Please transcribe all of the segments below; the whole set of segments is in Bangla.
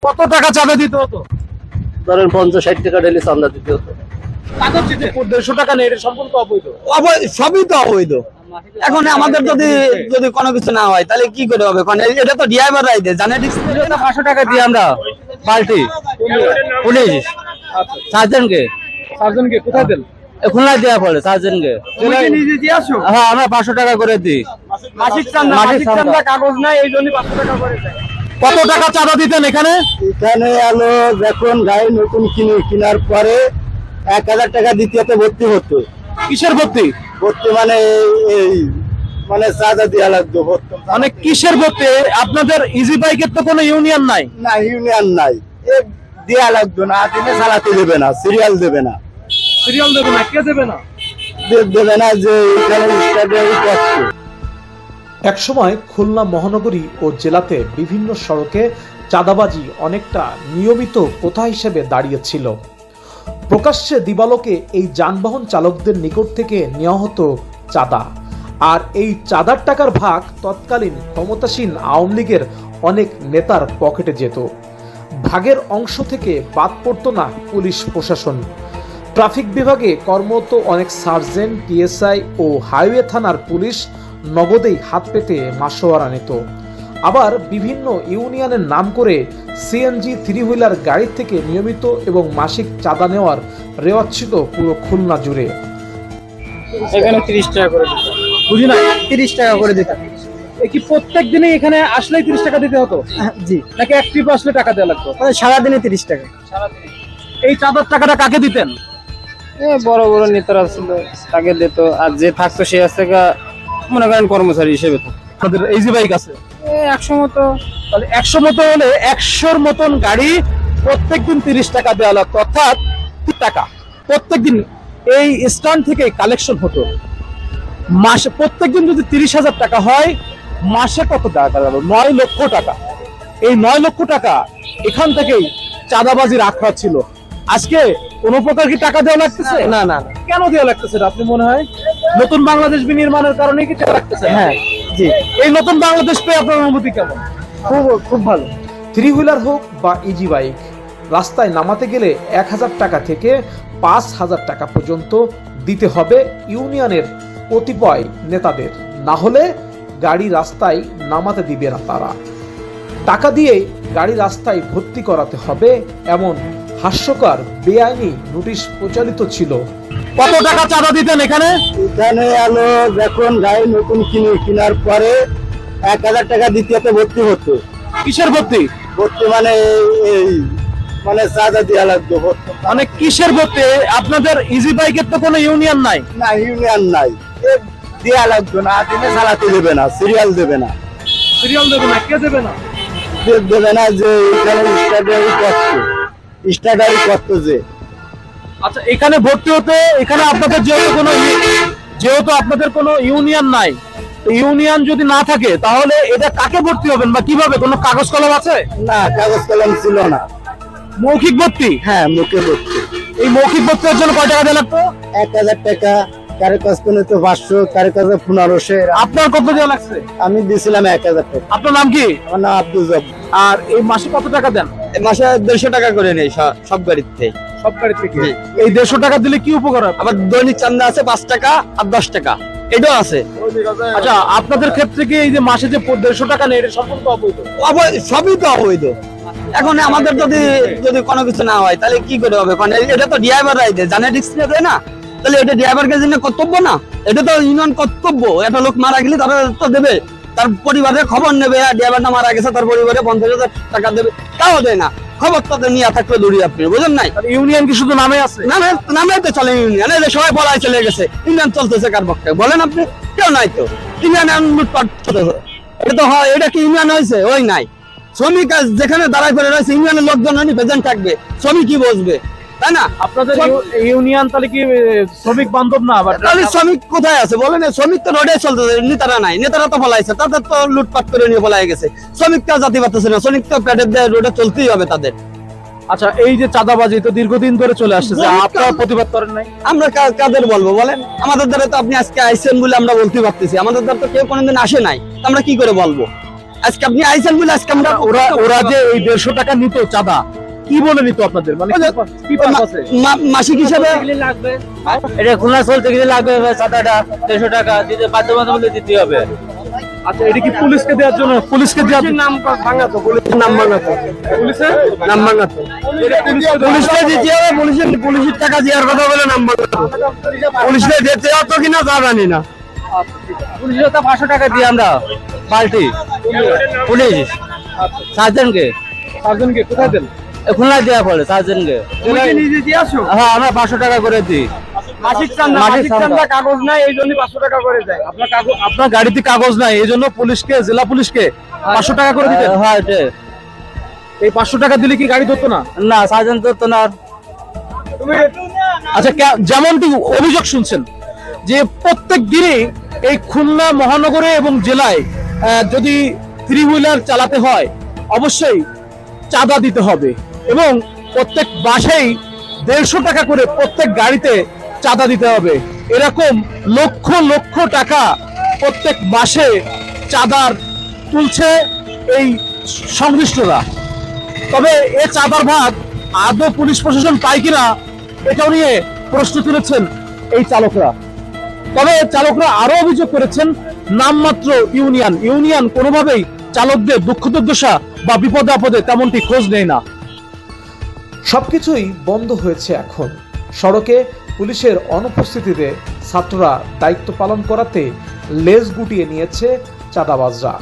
কত টাকা চাঁদা দিতে হতো? ধরেন 50-60 টাকা ডেলি চাঁদা দিতে হতো। 150 টাকা নেই, এটা সম্পূর্ণ অবৈধ। সবই তো অবৈধ। এখন আমাদের যদি কোনো কিছু না হয় তাহলে কি করে হবে? এটা তো ড্রাইভাররাই দেয়, জানে। 500 টাকা দিয়ে আমরা পার্টি পুলিশ সার্জনকে কোথায় দেন? খুলনায় দেওয়া পড়ে সার্জনকে। হ্যাঁ, আমরা 500 টাকা করে দিই। মাসিক চাঁদা কাগজ নাই, এই জন্য 500 টাকা করে দেয়। কত টাকা চাঁদা দিতেন এখানে? এখানে আলো যখন গাড়ি নতুন কেনার পরে 1000 টাকা দ্বিতীয়তে ভর্তি হতো। কিসের ভর্তি? ভর্তি মানে মানে চাঁদা দেওয়া লাগতো। মানে কিসের ভর্তি? আপনাদের ইজি বাইকের তো কোনো ইউনিয়ন নাই? না, ইউনিয়ন নাই, দেওয়া লাগতো না। দিনে চালাতে দেবে না, সিরিয়াল দেবে না। সিরিয়াল দেবে না? কে দেবে না? দেবে না যে এখানে একসময় খুলনা মহানগরী ও জেলাতে বিভিন্ন সড়কে চাঁদাবাজি অনেকটা নিয়মিত প্রথা হিসেবে দাঁড়িয়েছিল। প্রকাশ্যে দিবালোকে এই যানবাহন চালকদের নিকট থেকে নেওয়া হতো চাঁদা, আর এই চাঁদার টাকার ভাগ তৎকালীন ক্ষমতাসীন আওয়ামী লীগের অনেক নেতার পকেটে যেত। ভাগের অংশ থেকে বাদ পড়ত না পুলিশ প্রশাসন। ট্রাফিক বিভাগে কর্মরত অনেক সার্জেন্ট, টিএসআই ও হাইওয়ে থানার পুলিশ নগদেই হাত পেতে মাসোয়ারা নিত। আবার বিভিন্ন ইউনিয়নের নাম করে সিএনজি 3 হুইলার গাড়ি থেকে নিয়মিত এবং মাসিক চাঁদা নেওয়ার রেওয়াজ ছিল পুরো খুলনা জুড়ে। এখানে 30 টাকা করে দিত। বুঝি না, 30 টাকা করে দিত। কি প্রত্যেক দিনে এখানে আসলেই 30 টাকা দিতে হতো? জি। নাকি এক ট্রিপ আসলে টাকা দেওয়া লাগতো? সারাদিনে 30 টাকা। এই চাঁদার টাকাটা কাকে দিতেন? বড় বড় নেতারা ছিল, তাকে দিত। আর যে থাকতো সে আছে মনে করেন কর্মচারী হিসেবে। আপনাদের ইজি বাইক আছে 100 মতো। তাহলে 100 মতো হলে 100-র মতন গাড়ি প্রত্যেকদিন 30 টাকা দেওয়া লাগতো, অর্থাৎ 30 টাকা প্রত্যেকদিন এই স্ট্যান্ড থেকে কালেকশন হতো। মাসে প্রত্যেকদিন যদি 30,000 টাকা হয়, মাসে কত টাকা গেল? 9 লক্ষ টাকা। এই 9 লক্ষ টাকা এখান থেকেই চাঁদাবাজির আখড়া ছিল। আজকে কোন প্রকার কি টাকা দেওয়া লাগতেছে? না না। কেন দেওয়া লাগতেছে আপনি মনে হয়? নতুন বাংলাদেশ বিনির্মাণের কারণে কি টাকা লাগতেছে? হ্যাঁ, জি। এই নতুন বাংলাদেশ পেয়ে আপনার অনুভূতি কেমন? খুব ভালো। 3 হুইলার হোক বা ইজি বাইক, রাস্তায় নামাতে গেলে 1000 টাকা থেকে 5000 টাকা পর্যন্ত দিতে হবে ইউনিয়নের কতিপয় নেতাদের, না হলে গাড়ি রাস্তায় নামাতে দিবে না তারা। টাকা দিয়ে গাড়ি রাস্তায় ভর্তি করাতে হবে, এমন হাস্যকর বেআইনি নোটিশ প্রচলিত ছিল। কত টাকা চাঁদা দিতেন এখানে? এখানে আলো যখন গাড়ি নতুন কেনার পরে 1000 টাকা দ্বিতীয়তে ভর্তি হতো। কিসের ভর্তি? ভর্তি মানে মানে চাঁদা দেওয়া লাগতো। মানে কিসের ভর্তি? আপনাদের ইজি বাইকের তো কোনো ইউনিয়ন নাই? না, ইউনিয়ন নাই, দেওয়া লাগতো না। দিনে চালাতে দেবে না, সিরিয়াল দেবে না। সিরিয়াল দেবে না? কে দেবে না? দেবে না যে এখানে স্টার্টারি করতো যে। আচ্ছা, এখানে ভর্তি হতে এখানে আপনাদের যেহেতু আপনাদের কোনো ইউনিয়ন নাই, ইউনিয়ন যদি না থাকে তাহলে এটা কাকে ভর্তি হবেন বা কিভাবে? কোনো কাগজ কলম আছে? না, কাগজ কলম ছিল না। মৌখিক ভর্তি? হ্যাঁ, মুখে ভর্তি। এই মৌখিক ভর্তির জন্য কয় টাকা দেওয়া লাগতো? 1000 টাকা, কারো কাছ থেকে 500, কারো কাছে 1500। আপনার কত দেওয়া লাগছে? আমি দিয়েছিলাম 1000 টাকা। আপনার নাম কি? আমার নাম আব্দুল জব্বার। আর এই মাসে কত টাকা দেন? মাসে 150 টাকা করে নেই সব গাড়িতে। সব গাড়ি থেকে? এই 150 টাকা দিলে কি উপকার হবে? আবার দৈনিক চাঁদা আছে 5 টাকা আর 10 টাকা, এটাও আছে। আচ্ছা, আপনাদের ক্ষেত্রে কি এই যে মাসে যে 150 টাকা নেই, এটা সম্পূর্ণ অবৈধ? সবই তো অবৈধ। এখন আমাদের যদি কোনো কিছু না হয় তাহলে কি করে হবে? এটা তো ড্রাইভাররাই দেয়, জানে। রিস্ক দেয় না, তাহলে এটা ড্রাইভারকে জন্য কর্তব্য না? এটা তো ইউনিয়ন কর্তব্য। একটা লোক মারা গেলে তারা তো দেবে, তার পরিবারের খবর নেবে। ড্রাইভারটা মারা গেছে, তার পরিবারে 50,000 টাকা দেবে, তাও দেয় না। খবর তাদের নিয়ে থাকলে দূরে, আপনি বুঝেন নাই? ইউনিয়ন কি শুধু নামে আছে? নামে তো চলে ইউনিয়ন। এই যে সবাই বলাই চলে গেছে, ইউনিয়ন চলতেছে কার পক্ষে বলেন আপনি? কেউ নাই তো। ইউনিয়ন লুটপাট এটা তো হয়। এটা কি ইউনিয়ন হয়েছে? ওই নাই। শ্রমিক যেখানে দাঁড়ায় করে রয়েছে, ইউনিয়নের লোকজন প্রেজেন্ট থাকবে, শ্রমিক কি বসবে, তাই না? আপনাদের ইউনিয়ন তাহলে কি শ্রমিক বান্ধব না? তাহলে শ্রমিক কোথায় আছে বলেন? শ্রমিক তো রোডে চলতেছে, নেতারা নাই। নেতারা তো পলাইছে, তাদের তো লুটপাট করে নিয়ে পলাই গেছে। শ্রমিকটা জাতি পারতেছে না, শ্রমিক তো পেটের দেয়, রোডে চলতেই হবে তাদের। আচ্ছা, এই যে চাঁদাবাজি তো দীর্ঘদিন ধরে চলে আসছে, আপনারা প্রতিবাদ করেন নাই? আমরা কাদের বলবো বলেন? আমাদের দ্বারা তো আপনি আজকে আইসেন বলে আমরা বলতে পারতেছি। আমাদের দ্বারা তো কেউ কোনোদিন আসে নাই, আমরা কি করে বলবো? আজকে আপনি আইসেন বলে আজকে আমরা ওরা ওরা যে এই 150 টাকা নিত চাঁদা, কি বলে নিত আপনাদের, মানে কি পারপাসে? মাসিক হিসাবে লাগবে, এটা খুলনা চলতে গেলে লাগবে 700 টাকা দিতে বাধ্যবাধকতা দিতে হবে। আচ্ছা, এটা কি পুলিশকে দেওয়ার জন্য? পুলিশকে দেওয়ার নাম ভাঙাতো, পুলিশের নাম ভাঙাতো, পুলিশের নাম ভাঙাতো, পুলিশকে দিতে হবে, পুলিশের টাকা দেওয়ার কথা বলে নাম ভাঙাতো। পুলিশকে দিতে হতো কিনা তা জানি না। পুলিশে তো 500 টাকা দিই আমরা পাল্টি, পুলিশ সার্জনকে কোথায় দেন? খুলনা দেওয়া পড়ে সার্জনকে। নিজে দিয়ে আসো, হ্যাঁ, আমরা 500 টাকা করে দিই। মাসিক চান্দা কাগজ নাই, এই জন্য 500 টাকা করে দেয়। আপনার গাড়িতে কাগজ নাই, এই জন্য পুলিশকে, জেলা পুলিশকে 500 টাকা করে দিতেন। হ্যাঁ, এই 500 টাকা দিলে কি গাড়ি ধরতো না? না, সার্জন তো না। আচ্ছা, যেমনটি অভিযোগ শুনছেন যে প্রত্যেক দিনই এই খুলনা মহানগরে এবং জেলায় যদি 3 হুইলার চালাতে হয় অবশ্যই চাঁদা দিতে হবে, এবং প্রত্যেক বাসেই 150 টাকা করে প্রত্যেক গাড়িতে চাঁদা দিতে হবে। এরকম লক্ষ লক্ষ টাকা প্রত্যেক মাসে চাঁদার তুলছে এই সংশ্লিষ্টরা। তবে এ চাঁদার ভাগ আদৌ পুলিশ প্রশাসন পায় কিনা এটাও নিয়ে প্রশ্ন তুলেছেন এই চালকরা। তবে চালকরা আরো অভিযোগ করেছেন নামমাত্র ইউনিয়ন কোনোভাবেই চালকদের দুঃখ দুর্দশা বা বিপদে আপদে তেমনটি খোঁজ নেয় না। সবকিছুই বন্ধ হয়েছে এখন। সড়কে পুলিশের অনুপস্থিতিতে ছাত্ররা দায়িত্ব পালন করাতে লেজ গুটিয়ে নিয়েছে চাঁদাবাজরা।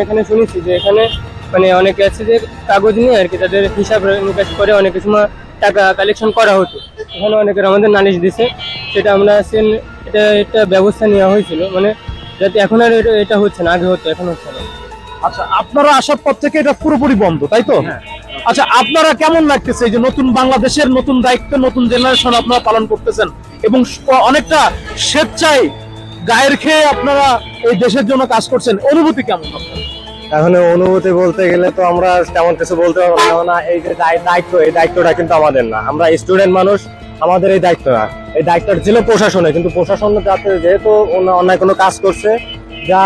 এখানে শুনেছি যে এখানে মানে অনেকে আছে যে কাগজ নিয়ে আর কি তাদের হিসাব নিকাশ করে অনেক সময় টাকা কালেকশন করা হতো। এখানে অনেকের আমাদের নালিশ দিছে, সেটা আমরা এটা ব্যবস্থা নেওয়া হয়েছিল, মানে যাতে এখন আর এটা হচ্ছে না, আগে হতো, এখন হচ্ছে না। আচ্ছা, আপনারা আসার পর থেকে এটা পুরোপুরি বন্ধ, তাই তো? আচ্ছা, আপনারা কেমন লাগতেছে এই যে নতুন বাংলাদেশের নতুন দায়িত্ব, নতুন জেনারেশন আপনারা পালন করতেছেন এবং অনেকটা স্বেচ্ছায় গায়ের খেয়ে আপনারা এই দেশের জন্য কাজ করছেন, অনুভূতি কেমন? এখন অনুভূতি বলতে গেলে তো আমরা তেমন কিছু বলতে পারবো না। এই যে দায়িত্ব, এই দায়িত্বটা কিন্তু আমাদের না, আমরা স্টুডেন্ট মানুষ, আমাদের এই দায়িত্ব না। এই দায়িত্বটা ছিল প্রশাসনে, কিন্তু প্রশাসন যাতে যেহেতু অন্যায় কোনো কাজ করছে যা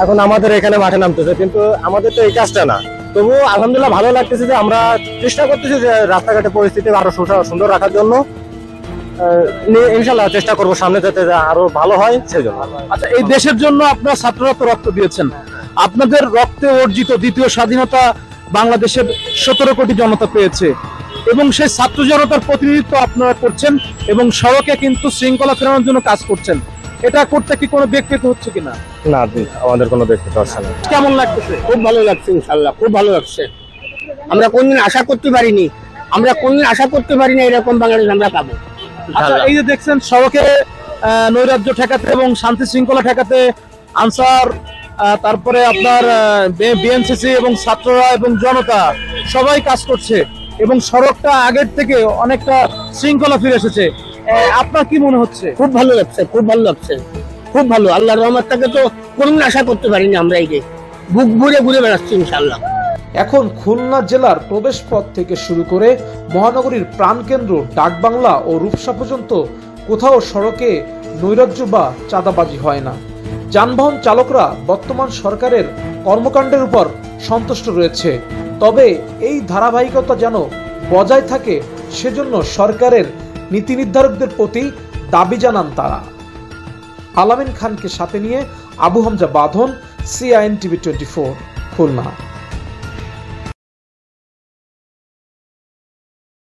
এখন আমাদের এখানে মাঠে নামতেছে, কিন্তু আমাদের তো এই কাজটা না। তবু আলহামদুলিল্লাহ ভালো লাগতেছে যে আমরা চেষ্টা করতেছি যে রাস্তাঘাটের পরিস্থিতি আরো সুন্দর রাখার জন্য। ইনশাল্লাহ চেষ্টা করবো সামনে যাতে আরো ভালো হয় সেই জন্য। আচ্ছা, এই দেশের জন্য আপনার ছাত্ররা তো রক্ত দিয়েছেন, আপনাদের রক্তে অর্জিত দ্বিতীয় স্বাধীনতা বাংলাদেশের 17 কোটি জনতা পেয়েছে, এবং সেই ছাত্র জনতার প্রতিনিধিত্ব আপনারা করছেন এবং সড়কে কিন্তু শৃঙ্খলা ফেরানোর জন্য কাজ করছেন। এটা করতে কি কোনো ব্যক্তিত্ব হচ্ছে কিনা? না, আমাদের কোনো ব্যক্তিত্ব হচ্ছে না। কেমন লাগতেছে? খুব ভালো লাগছে, ইনশাআল্লাহ খুব ভালো লাগছে। আমরা কোনদিন আশা করতে পারিনি, এরকম বাংলাদেশ আমরা পাবো। আচ্ছা, এই যে দেখছেন সড়কে নৈরাজ্য ঠেকাতে এবং শান্তি শৃঙ্খলা ঠেকাতে আনসার, তারপরে আপনার বিএনসিসি এবং ছাত্ররা এবং জনতা সবাই কাজ করছে এবং সড়কটা আগের থেকে অনেকটা শৃঙ্খলা ফিরে এসেছে। আপনার কি মনে হচ্ছে? খুব ভালো লাগছে, খুব ভালো লাগছে, খুব ভালো। আল্লাহর রহমত থেকে তো কোনদিন আশা করতে পারিনি, আমরা এই যে বুক ভরে ঘুরে বেড়াচ্ছি ইনশাআল্লাহ। এখন খুলনা জেলার প্রবেশ পথ থেকে শুরু করে মহানগরীর প্রাণকেন্দ্র ডাকবাংলা ও রূপসা পর্যন্ত কোথাও সড়কে নৈরাজ্য বা চাঁদাবাজি হয় না। যানবাহন চালকরা বর্তমান সরকারের কর্মকাণ্ডের উপর সন্তুষ্ট রয়েছে, তবে এই ধারাবাহিকতা যেন বজায় থাকে সেজন্য সরকারের নীতি নির্ধারকদের প্রতি দাবি জানান তারা। আলামিন খানকে সাথে নিয়ে আবু হামজা বাঁধন, CIN TV 24, খুলনা।